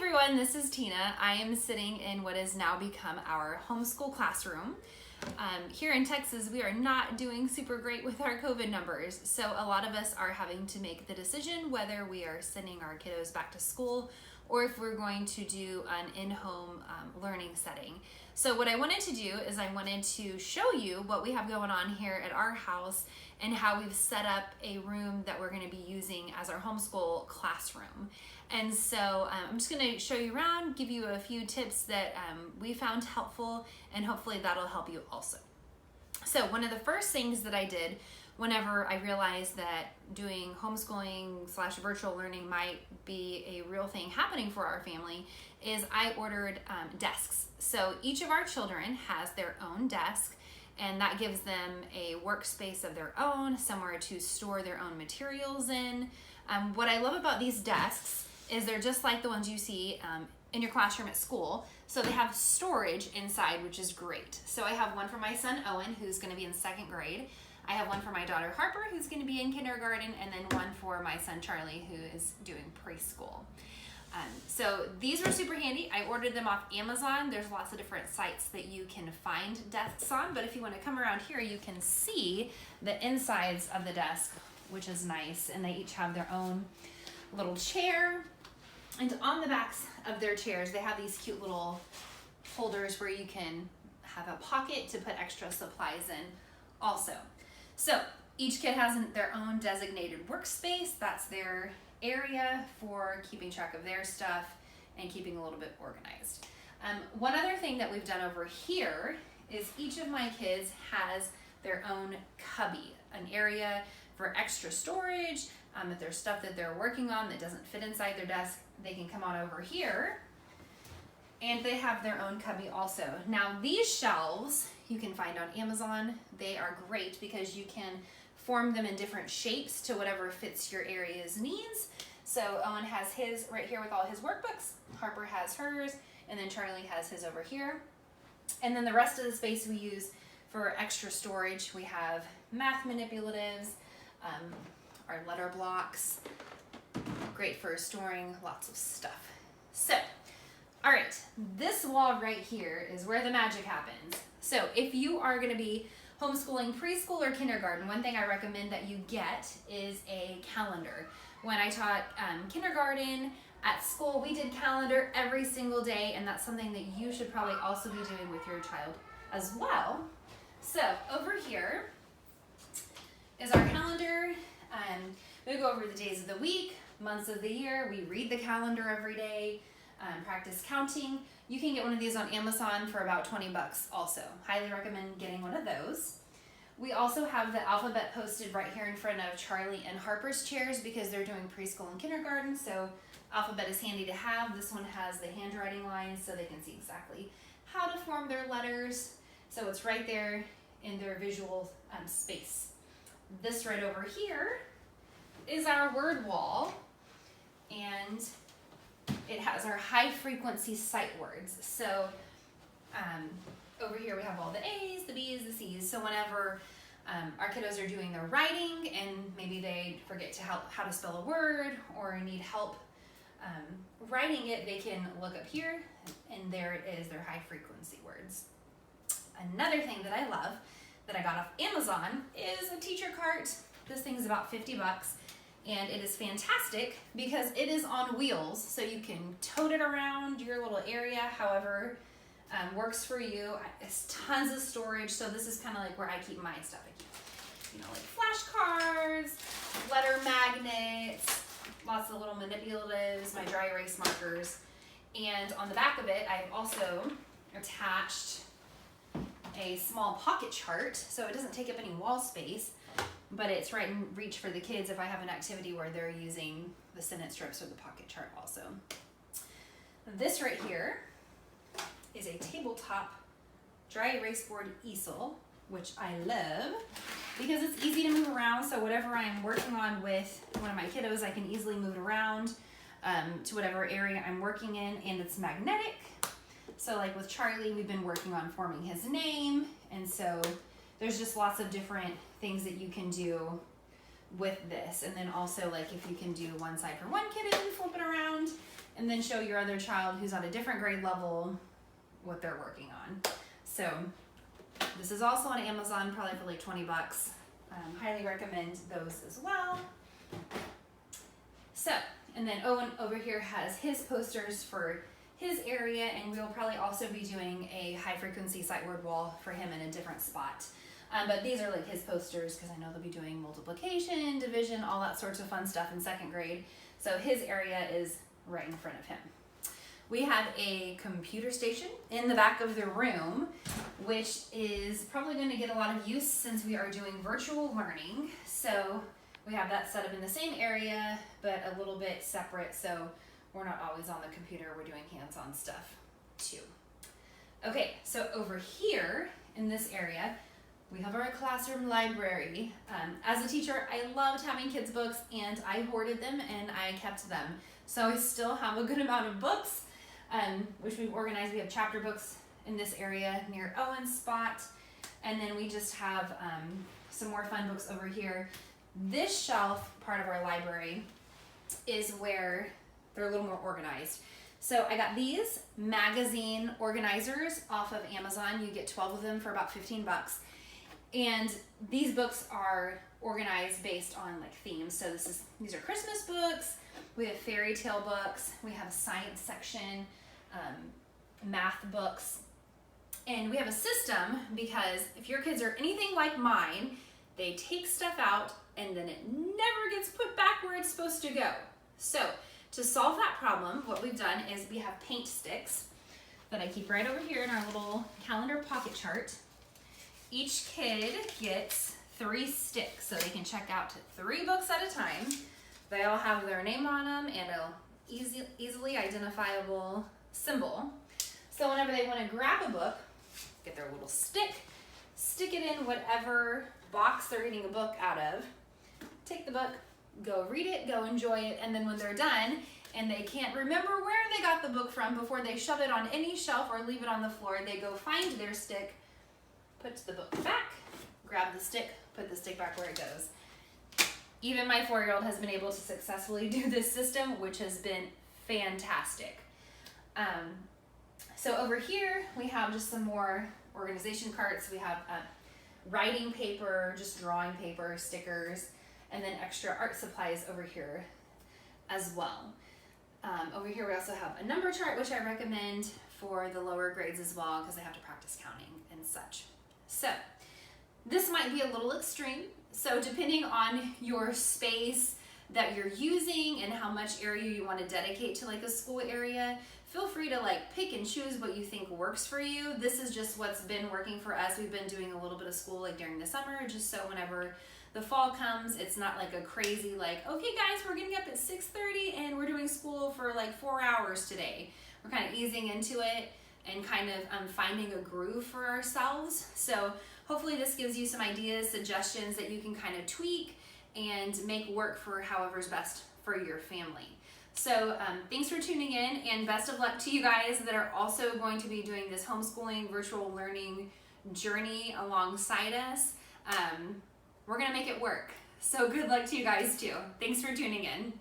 everyone, this is Tina. I am sitting in what has now become our homeschool classroom. Here in Texas, we are not doing super great with our COVID numbers, so a lot of us are having to make the decision whether we are sending our kiddos back to school or if we're going to do an in-home learning setting. So what I wanted to do is I wanted to show you what we have going on here at our house and how we've set up a room that we're going to be using as our homeschool classroom. And so I'm just going to show you around, give you a few tips that we found helpful, and hopefully that'll help you also. So one of the first things that I did whenever I realized that doing homeschooling / virtual learning might be a real thing happening for our family is I ordered desks. So each of our children has their own desk, and that gives them a workspace of their own, somewhere to store their own materials in. What I love about these desks is they're just like the ones you see in your classroom at school. So they have storage inside, which is great. So I have one for my son Owen, who's going to be in 2nd grade. I have one for my daughter Harper, who's going to be in kindergarten, and then one for my son Charlie, who is doing preschool. So these were super handy. I ordered them off Amazon. There's lots of different sites that you can find desks on, but if you want to come around here, you can see the insides of the desk, which is nice, and they each have their own little chair. And on the backs of their chairs, they have these cute little holders where you can have a pocket to put extra supplies in also. So each kid has their own designated workspace. That's their area for keeping track of their stuff and keeping a little bit organized. One other thing that we've done over here is each of my kids has their own cubby, an area for extra storage. If there's stuff that they're working on that doesn't fit inside their desk, they can come on over here, and they have their own cubby also. Now these shelves you can find on Amazon. They are great because you can form them in different shapes to whatever fits your area's needs. So Owen has his right here with all his workbooks, Harper has hers, and then Charlie has his over here. And then the rest of the space we use for extra storage. We have math manipulatives, our letter blocks, great for storing lots of stuff. So, all right, this wall right here is where the magic happens. So if you are going to be homeschooling preschool or kindergarten, one thing I recommend that you get is a calendar. When I taught kindergarten at school, we did calendar every single day, and that's something that you should probably also be doing with your child as well. So over here is our calendar. We go over the days of the week, months of the year. We read the calendar every day, practice counting. You can get one of these on Amazon for about 20 bucks also. Highly recommend getting one of those. We also have the alphabet posted right here in front of Charlie and Harper's chairs because they're doing preschool and kindergarten, so alphabet is handy to have. This one has the handwriting lines so they can see exactly how to form their letters. So it's right there in their visual space. This right over here is our word wall, and it has our high frequency sight words. So over here we have all the A's, the B's, the C's. So whenever our kiddos are doing their writing and maybe they forget to how to spell a word or need help writing it, they can look up here, and there it is, their high frequency words. Another thing that I love that I got off Amazon is a teacher cart. This thing's about 50 bucks. And it is fantastic because it is on wheels, so you can tote it around your little area, however works for you. It's tons of storage, so this is kind of like where I keep my stuff. I keep, like flashcards, letter magnets, lots of little manipulatives, my dry erase markers. And on the back of it, I've also attached a small pocket chart, so it doesn't take up any wall space, but it's right in reach for the kids if I have an activity where they're using the sentence strips or the pocket chart also. This right here is a tabletop dry erase board easel, which I love because it's easy to move around. So whatever I'm working on with one of my kiddos, I can easily move it around to whatever area I'm working in, and it's magnetic. So like with Charlie, we've been working on forming his name, and so there's just lots of different things that you can do with this. And then also, like, if you can do one side for one kid and flip it around, and then show your other child who's on a different grade level what they're working on. So this is also on Amazon, probably for like 20 bucks. Highly recommend those as well. So, and then Owen over here has his posters for his area, and we'll probably also be doing a high frequency sight word wall for him in a different spot. But these are like his posters because I know they'll be doing multiplication, division, all that sorts of fun stuff in 2nd grade. So his area is right in front of him. We have a computer station in the back of the room, which is probably going to get a lot of use since we are doing virtual learning. So we have that set up in the same area, but a little bit separate. So we're not always on the computer. We're doing hands-on stuff too. Okay, so over here in this area, we have our classroom library. As a teacher, I loved having kids' books, and I hoarded them and I kept them. So I still have a good amount of books, which we've organized. We have chapter books in this area near Owen's spot. And then we just have some more fun books over here. This shelf part of our library is where they're a little more organized. So I got these magazine organizers off of Amazon. You get 12 of them for about 15 bucks. And these books are organized based on like themes. So these are Christmas books. We have fairy tale books. We have a science section, math books. And we have a system because if your kids are anything like mine, they take stuff out and then it never gets put back where it's supposed to go. So to solve that problem, what we've done is we have paint sticks that I keep right over here in our little calendar pocket chart. Each kid gets 3 sticks, so they can check out 3 books at a time. They all have their name on them and a easily identifiable symbol. So whenever they want to grab a book, get their little stick, stick it in whatever box they're getting a book out of, take the book, go read it, go enjoy it, and then when they're done and they can't remember where they got the book from before they shove it on any shelf or leave it on the floor, they go find their stick, put the book back, grab the stick, put the stick back where it goes. Even my 4-year-old has been able to successfully do this system, which has been fantastic. So over here, we have just some more organization carts. We have writing paper, just drawing paper, stickers, and then extra art supplies over here as well. Over here, we also have a number chart, which I recommend for the lower grades as well, because they have to practice counting and such. So this might be a little extreme. So depending on your space that you're using and how much area you want to dedicate to like a school area, feel free to like pick and choose what you think works for you. This is just what's been working for us. We've been doing a little bit of school like during the summer, just so whenever the fall comes, it's not like a crazy like, okay guys, we're getting up at 6:30 and we're doing school for like 4 hours today. We're kind of easing into it and kind of finding a groove for ourselves. So hopefully this gives you some ideas, suggestions that you can kind of tweak and make work for however's best for your family. So thanks for tuning in, and best of luck to you guys that are also going to be doing this homeschooling virtual learning journey alongside us. We're gonna make it work. So good luck to you guys too. Thanks for tuning in.